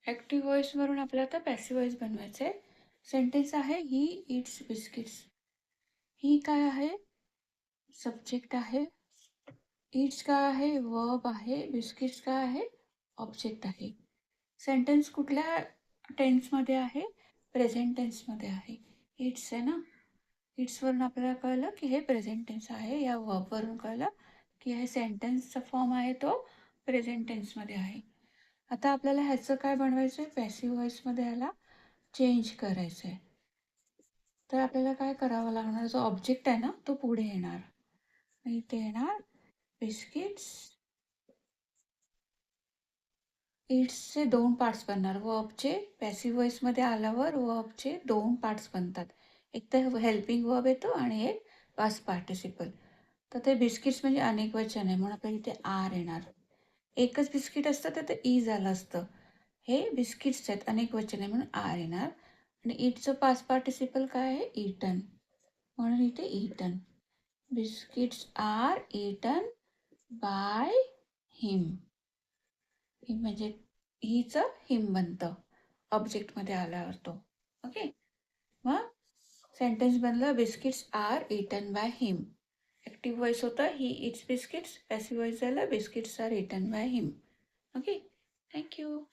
Active व्हॉईसवरून आपल्याला आता passive voice बनवायचं आहे. सेंटेन्स आहे ही इट्स बिस्किट्स. ही काय आहे? सब्जेक्ट आहे. इट्स काय आहे? वर्ब आहे. बिस्किट्स काय आहे? ऑब्जेक्ट आहे. सेंटेन्स कुठल्या टेन्समध्ये आहे? प्रेझेंट टेन्समध्ये आहे. इट्स आहे ना. इट्सवरून आपल्याला कळलं की हे प्रेझेंट टेन्स आहे. या वर्बवरून कळलं की हे सेंटेन्सचा फॉर्म आहे तो प्रेझेंट टेन्समध्ये आहे. आता आपल्याला ह्याचं काय बनवायचं आहे? पॅसिव्ह व्हॉईसमध्ये ह्याला चेंज करायचं आहे. तर आपल्याला काय करावं लागणार? जो ऑब्जेक्ट आहे ना तो पुढे येणार. इथे येणार बिस्किट्स. इट्सचे 2 पार्ट्स बनणार. वर्बचे पॅसिव्ह व्हॉईसमध्ये आल्यावर वर्बचे 2 पार्ट्स बनतात. एक तर हेल्पिंग वर्ब येतो आणि एक पास्ट पार्टिसिपल. तर ते बिस्किट्स म्हणजे अनेक वचन आहे म्हणून आपल्याला इथे आर येणार. एकच बिस्किट असतं तर ते ई झालं असतं. हे बिस्किट्स आहेत, अनेक वचन आहे म्हणून आर येणार. आणि इटचं पास्ट पार्टिसिपल काय आहे? ईटन. म्हणून इथे eaten. Biscuits are eaten by him. Him म्हणजे हिचं हिम बनतं ऑब्जेक्टमध्ये आल्यावर तो. ओके. मग सेंटेन्स बनलं biscuits are eaten by him. Active voice होतं ही इट्स बिस्किट्स. पॅसिव्ह व्हॉईस झालं biscuits are eaten by him. Okay. Thank you.